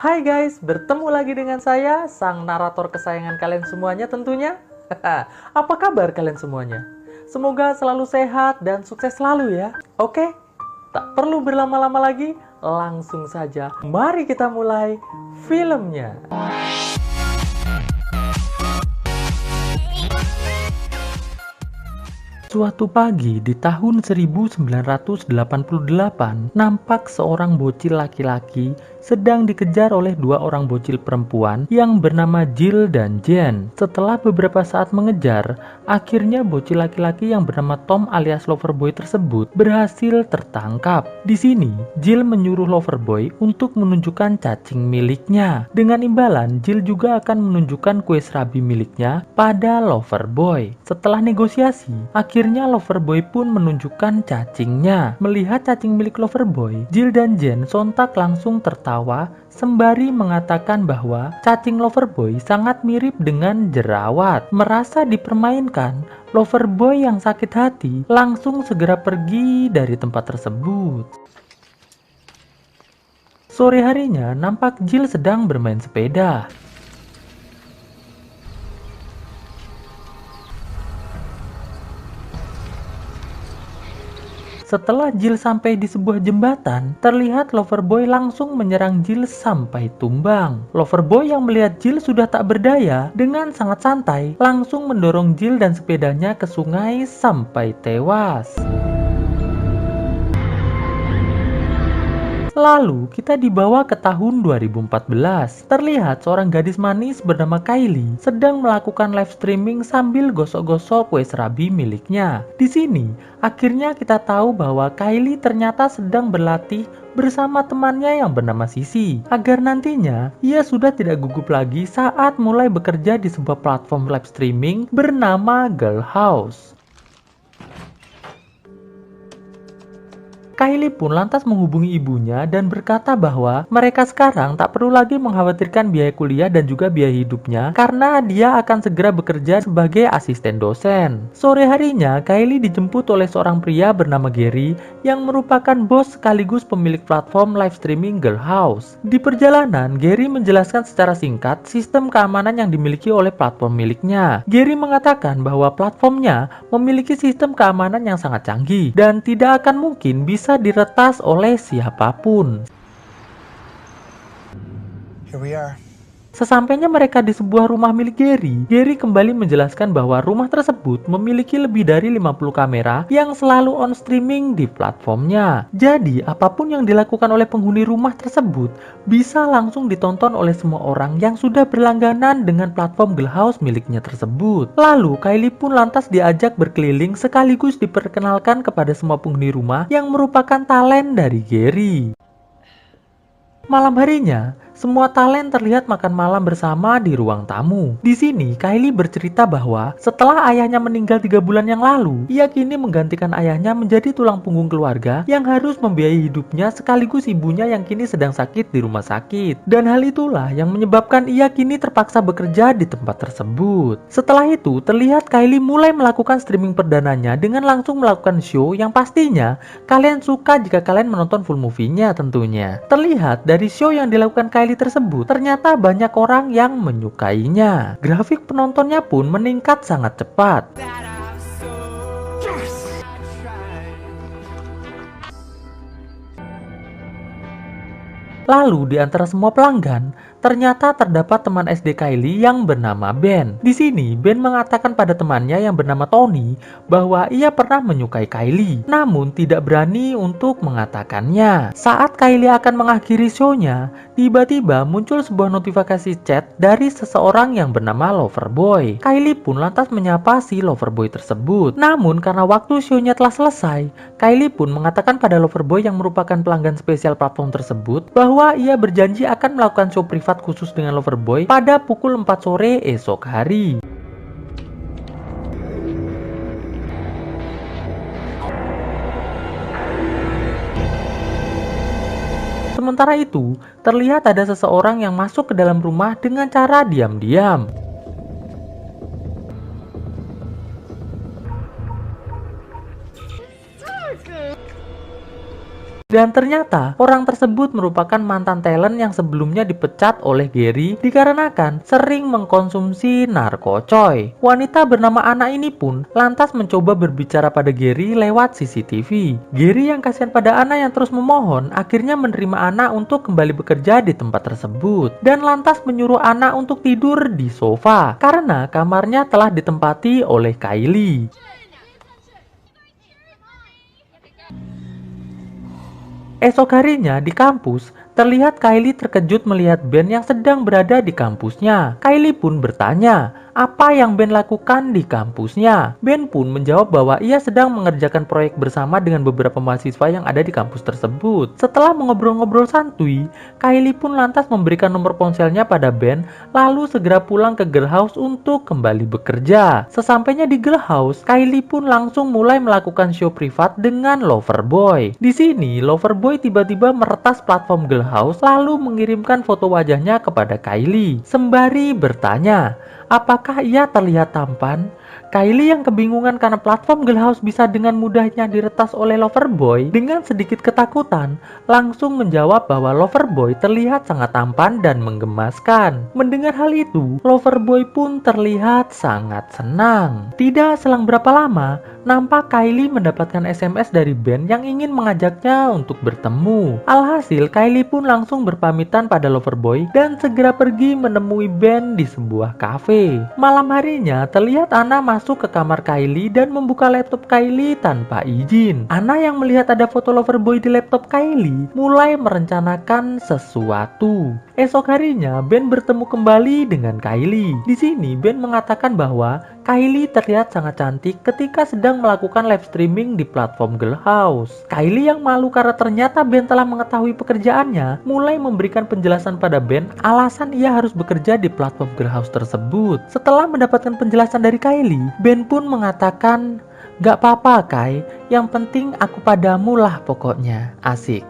Hai guys, bertemu lagi dengan saya, sang narator kesayangan kalian semuanya tentunya. Apa kabar kalian semuanya? Semoga selalu sehat dan sukses selalu ya. Oke, tak perlu berlama-lama lagi, langsung saja. Mari kita mulai filmnya. Suatu pagi di tahun 1988, nampak seorang bocil laki-laki sedang dikejar oleh dua orang bocil perempuan yang bernama Jill dan Jen. Setelah beberapa saat mengejar, akhirnya bocil laki-laki yang bernama Tom alias Loverboy tersebut berhasil tertangkap. Di sini, Jill menyuruh Loverboy untuk menunjukkan cacing miliknya. Dengan imbalan, Jill juga akan menunjukkan kue serabi miliknya pada Loverboy. Setelah negosiasi, akhirnya Loverboy pun menunjukkan cacingnya. Melihat cacing milik Loverboy, Jill dan Jen sontak langsung tertawa sembari mengatakan bahwa cacing Loverboy sangat mirip dengan jerawat. Merasa dipermainkan, Loverboy yang sakit hati langsung segera pergi dari tempat tersebut. Sore harinya, nampak Jill sedang bermain sepeda. Setelah Jill sampai di sebuah jembatan, terlihat Loverboy langsung menyerang Jill sampai tumbang. Loverboy yang melihat Jill sudah tak berdaya, dengan sangat santai, langsung mendorong Jill dan sepedanya ke sungai sampai tewas. Lalu, kita dibawa ke tahun 2014. Terlihat seorang gadis manis bernama Kylie sedang melakukan live streaming sambil gosok-gosok kue serabi miliknya. Di sini, akhirnya kita tahu bahwa Kylie ternyata sedang berlatih bersama temannya yang bernama Sisi, agar nantinya ia sudah tidak gugup lagi saat mulai bekerja di sebuah platform live streaming bernama Girl House. Kylie pun lantas menghubungi ibunya dan berkata bahwa mereka sekarang tak perlu lagi mengkhawatirkan biaya kuliah dan juga biaya hidupnya karena dia akan segera bekerja sebagai asisten dosen. Sore harinya, Kylie dijemput oleh seorang pria bernama Gary yang merupakan bos sekaligus pemilik platform live streaming Girl House. Di perjalanan, Gary menjelaskan secara singkat sistem keamanan yang dimiliki oleh platform miliknya. Gary mengatakan bahwa platformnya memiliki sistem keamanan yang sangat canggih dan tidak akan mungkin bisa diretas oleh siapapun. Here we are. Sesampainya mereka di sebuah rumah milik Gary kembali menjelaskan bahwa rumah tersebut memiliki lebih dari 50 kamera yang selalu on streaming di platformnya. Jadi, apapun yang dilakukan oleh penghuni rumah tersebut bisa langsung ditonton oleh semua orang yang sudah berlangganan dengan platform Girl House miliknya tersebut. Lalu, Kylie pun lantas diajak berkeliling sekaligus diperkenalkan kepada semua penghuni rumah yang merupakan talent dari Gary. Malam harinya, semua talent terlihat makan malam bersama di ruang tamu. Di sini, Kylie bercerita bahwa setelah ayahnya meninggal 3 bulan yang lalu, ia kini menggantikan ayahnya menjadi tulang punggung keluarga yang harus membiayai hidupnya sekaligus ibunya yang kini sedang sakit di rumah sakit. Dan hal itulah yang menyebabkan ia kini terpaksa bekerja di tempat tersebut. Setelah itu, terlihat Kylie mulai melakukan streaming perdananya dengan langsung melakukan show yang pastinya kalian suka jika kalian menonton full movie-nya tentunya. Terlihat dari show yang dilakukan Kylie tersebut, ternyata banyak orang yang menyukainya. Grafik penontonnya pun meningkat sangat cepat. Lalu di antara semua pelanggan, ternyata terdapat teman SD Kylie yang bernama Ben. Di sini, Ben mengatakan pada temannya yang bernama Tony bahwa ia pernah menyukai Kylie, namun tidak berani untuk mengatakannya. Saat Kylie akan mengakhiri show-nya, tiba-tiba muncul sebuah notifikasi chat dari seseorang yang bernama Loverboy. Kylie pun lantas menyapa si Loverboy tersebut. Namun karena waktu show-nya telah selesai, Kylie pun mengatakan pada Loverboy yang merupakan pelanggan spesial platform tersebut bahwa ia berjanji akan melakukan show privat khusus dengan Loverboy pada pukul 4 sore esok hari. Sementara itu, terlihat ada seseorang yang masuk ke dalam rumah dengan cara diam-diam. Dan ternyata orang tersebut merupakan mantan talent yang sebelumnya dipecat oleh Gary dikarenakan sering mengkonsumsi narkocoy. Wanita bernama Anna ini pun lantas mencoba berbicara pada Gary lewat CCTV. Gary yang kasihan pada Anna yang terus memohon akhirnya menerima Anna untuk kembali bekerja di tempat tersebut dan lantas menyuruh Anna untuk tidur di sofa karena kamarnya telah ditempati oleh Kylie. Esok harinya di kampus, terlihat Kylie terkejut melihat Ben yang sedang berada di kampusnya. Kylie pun bertanya, apa yang Ben lakukan di kampusnya? Ben pun menjawab bahwa ia sedang mengerjakan proyek bersama dengan beberapa mahasiswa yang ada di kampus tersebut. Setelah mengobrol-ngobrol santuy, Kylie pun lantas memberikan nomor ponselnya pada Ben, lalu segera pulang ke girl house untuk kembali bekerja. Sesampainya di girl house, Kylie pun langsung mulai melakukan show privat dengan Loverboy. Di sini, Loverboy tiba-tiba meretas platform girl house lalu mengirimkan foto wajahnya kepada Kylie sembari bertanya, apakah ia terlihat tampan? Kylie yang kebingungan karena platform girl house bisa dengan mudahnya diretas oleh Loverboy dengan sedikit ketakutan, langsung menjawab bahwa Loverboy terlihat sangat tampan dan menggemaskan. Mendengar hal itu, Loverboy pun terlihat sangat senang. Tidak selang berapa lama, nampak Kylie mendapatkan SMS dari Ben yang ingin mengajaknya untuk bertemu. Alhasil, Kylie pun langsung berpamitan pada Loverboy dan segera pergi menemui Ben di sebuah kafe. Malam harinya, terlihat Anna masuk ke kamar Kylie dan membuka laptop Kylie tanpa izin. Anna yang melihat ada foto Loverboy di laptop Kylie mulai merencanakan sesuatu. Esok harinya, Ben bertemu kembali dengan Kylie. Di sini, Ben mengatakan bahwa Kylie terlihat sangat cantik ketika sedang melakukan live streaming di platform girl house. Kylie yang malu karena ternyata Ben telah mengetahui pekerjaannya, mulai memberikan penjelasan pada Ben alasan ia harus bekerja di platform girl house tersebut. Setelah mendapatkan penjelasan dari Kylie, Ben pun mengatakan, "Gak apa-apa Kai, yang penting aku padamu lah pokoknya." Asik.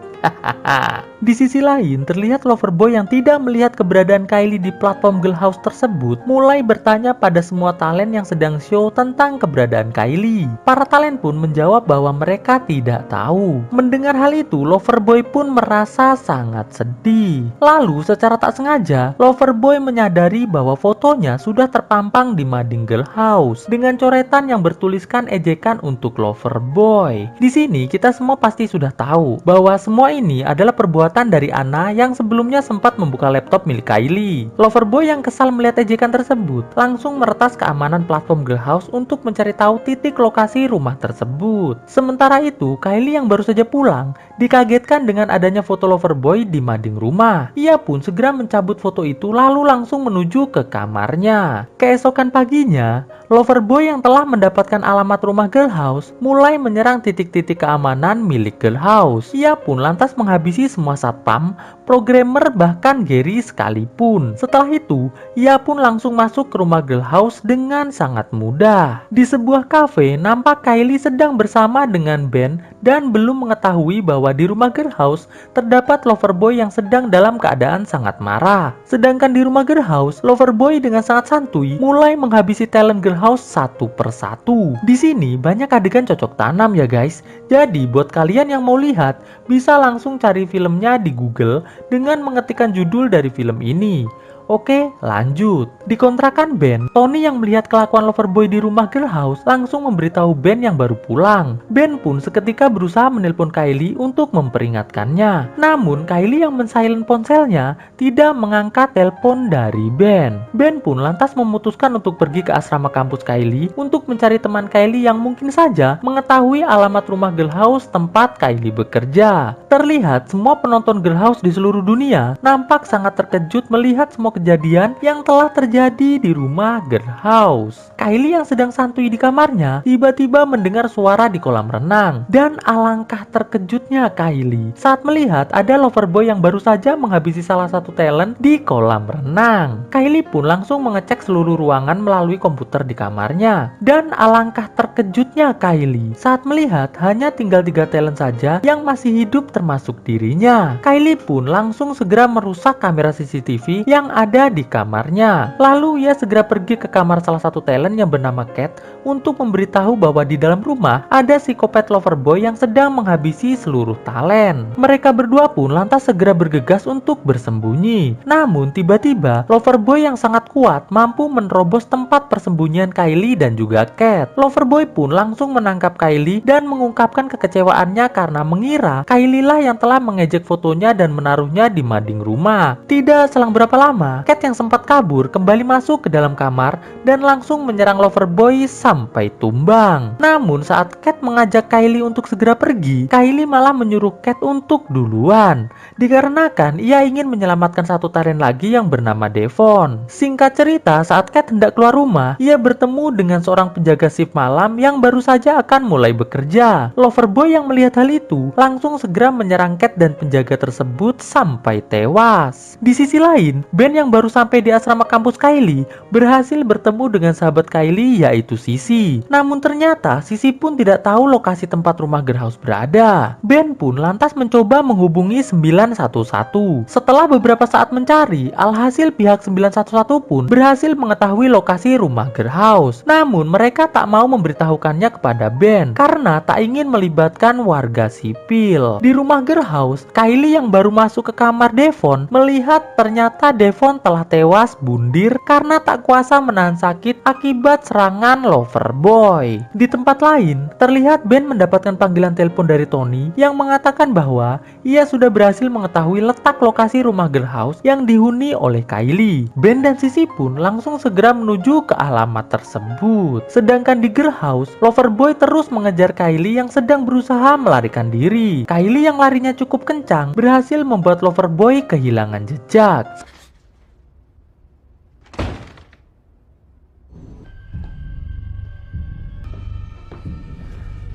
Di sisi lain, terlihat Loverboy yang tidak melihat keberadaan Kylie di platform girl house tersebut mulai bertanya pada semua talent yang sedang show tentang keberadaan Kylie. Para talent pun menjawab bahwa mereka tidak tahu. Mendengar hal itu, Loverboy pun merasa sangat sedih. Lalu, secara tak sengaja, Loverboy menyadari bahwa fotonya sudah terpampang di mading girl house dengan coretan yang bertuliskan ejekan untuk Loverboy. Di sini, kita semua pasti sudah tahu bahwa semua ini adalah perbuatan dari Anna yang sebelumnya sempat membuka laptop milik Kylie. Loverboy yang kesal melihat ejekan tersebut langsung meretas keamanan platform girl house untuk mencari tahu titik lokasi rumah tersebut. Sementara itu, Kylie yang baru saja pulang dikagetkan dengan adanya foto Loverboy di mading rumah. Ia pun segera mencabut foto itu lalu langsung menuju ke kamarnya. Keesokan paginya, Loverboy yang telah mendapatkan alamat rumah girl house mulai menyerang titik-titik keamanan milik girl house. Ia pun lantas menghabisi semua satpam, programmer, bahkan Gary sekalipun. Setelah itu, ia pun langsung masuk ke rumah girl house dengan sangat mudah. Di sebuah kafe, nampak Kylie sedang bersama dengan Ben dan belum mengetahui bahwa di rumah girl house terdapat Loverboy yang sedang dalam keadaan sangat marah. Sedangkan di rumah girl house, Loverboy dengan sangat santuy mulai menghabisi talent girl house satu persatu. Di sini banyak adegan cocok tanam ya guys. Jadi buat kalian yang mau lihat, bisa langsung cari filmnya di Google dengan mengetikkan judul dari film ini. Oke, lanjut. Di kontrakan Ben, Tony yang melihat kelakuan Loverboy di rumah girl house langsung memberitahu Ben yang baru pulang. Ben pun seketika berusaha menelpon Kylie untuk memperingatkannya. Namun, Kylie yang men-silent ponselnya tidak mengangkat telepon dari Ben. Ben pun lantas memutuskan untuk pergi ke asrama kampus Kylie untuk mencari teman Kylie yang mungkin saja mengetahui alamat rumah girl house tempat Kylie bekerja. Terlihat semua penonton girl house di seluruh dunia nampak sangat terkejut melihat semua kejadian yang telah terjadi di rumah girl house. Kylie yang sedang santuy di kamarnya tiba-tiba mendengar suara di kolam renang dan alangkah terkejutnya Kylie saat melihat ada Loverboy yang baru saja menghabisi salah satu talent di kolam renang. Kylie pun langsung mengecek seluruh ruangan melalui komputer di kamarnya dan alangkah terkejutnya Kylie saat melihat hanya tinggal 3 talent saja yang masih hidup termasuk dirinya. Kylie pun langsung segera merusak kamera CCTV yang ada ada di kamarnya. Lalu ia segera pergi ke kamar salah satu talent yang bernama Cat untuk memberitahu bahwa di dalam rumah ada psikopat loverboy yang sedang menghabisi seluruh talent. Mereka berdua pun lantas segera bergegas untuk bersembunyi. Namun tiba-tiba loverboy yang sangat kuat mampu menerobos tempat persembunyian Kylie dan juga Cat. Loverboy pun langsung menangkap Kylie dan mengungkapkan kekecewaannya karena mengira Kylie lah yang telah mengejek fotonya dan menaruhnya di mading rumah. Tidak selang berapa lama, Cat yang sempat kabur kembali masuk ke dalam kamar dan langsung menyerang loverboy sampai tumbang. Namun saat Cat mengajak Kylie untuk segera pergi, Kylie malah menyuruh Cat untuk duluan, dikarenakan ia ingin menyelamatkan satu talent lagi yang bernama Devon. Singkat cerita, saat Cat hendak keluar rumah, ia bertemu dengan seorang penjaga shift malam yang baru saja akan mulai bekerja. Loverboy yang melihat hal itu langsung segera menyerang Cat dan penjaga tersebut sampai tewas. Di sisi lain, Ben yang baru sampai di asrama kampus Kylie berhasil bertemu dengan sahabat Kylie yaitu Sissy. Namun ternyata Sissy pun tidak tahu lokasi tempat rumah Girlhouse berada. Ben pun lantas mencoba menghubungi 911. Setelah beberapa saat mencari, alhasil pihak 911 pun berhasil mengetahui lokasi rumah Girlhouse. Namun mereka tak mau memberitahukannya kepada Ben karena tak ingin melibatkan warga sipil. Di rumah Girlhouse, Kylie yang baru masuk ke kamar Devon melihat ternyata Devon telah tewas bundir karena tak kuasa menahan sakit akibat serangan loverboy. Di tempat lain, terlihat Ben mendapatkan panggilan telepon dari Tony yang mengatakan bahwa ia sudah berhasil mengetahui letak lokasi rumah Girlhouse yang dihuni oleh Kylie. Ben dan Sissy pun langsung segera menuju ke alamat tersebut. Sedangkan di Girlhouse, loverboy terus mengejar Kylie yang sedang berusaha melarikan diri. Kylie yang larinya cukup kencang berhasil membuat loverboy kehilangan jejak.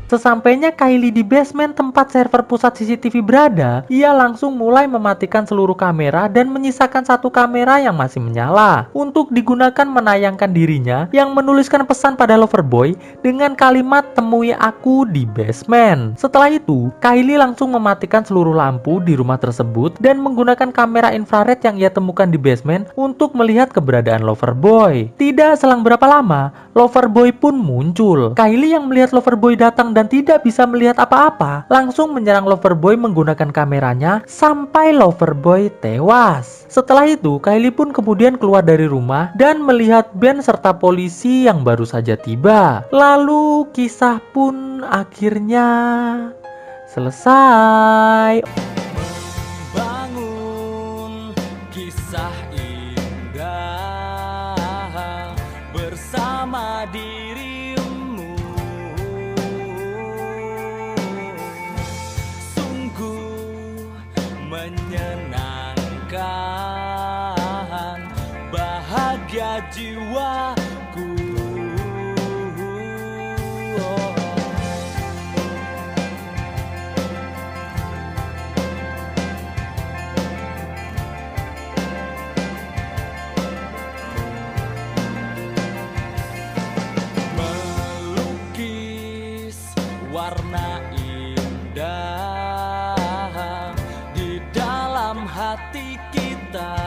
Sesampainya Kylie di basement tempat server pusat CCTV berada, ia langsung mulai mematikan seluruh kamera dan menyisakan satu kamera yang masih menyala untuk digunakan menayangkan dirinya yang menuliskan pesan pada loverboy dengan kalimat "temui aku di basement". Setelah itu, Kylie langsung mematikan seluruh lampu di rumah tersebut dan menggunakan kamera infrared yang ia temukan di basement untuk melihat keberadaan loverboy. Tidak selang berapa lama, loverboy pun muncul. Kylie yang melihat loverboy datang dan tidak bisa melihat apa-apa, langsung menyerang loverboy menggunakan kameranya sampai loverboy tewas. Setelah itu, Kylie pun kemudian keluar dari rumah dan melihat Ben serta polisi yang baru saja tiba. Lalu kisah pun akhirnya selesai. Bangun kisah indah bersama dirimu. Menyenangkan bahagia jiwaku. Melukis warna indah di dalam hati kita.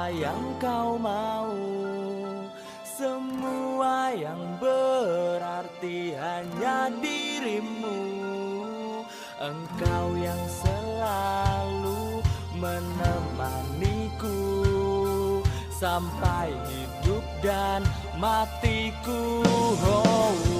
apa yang kau mau. Semua yang berarti hanya dirimu. Engkau yang selalu menemaniku sampai hidup dan matiku. Oh.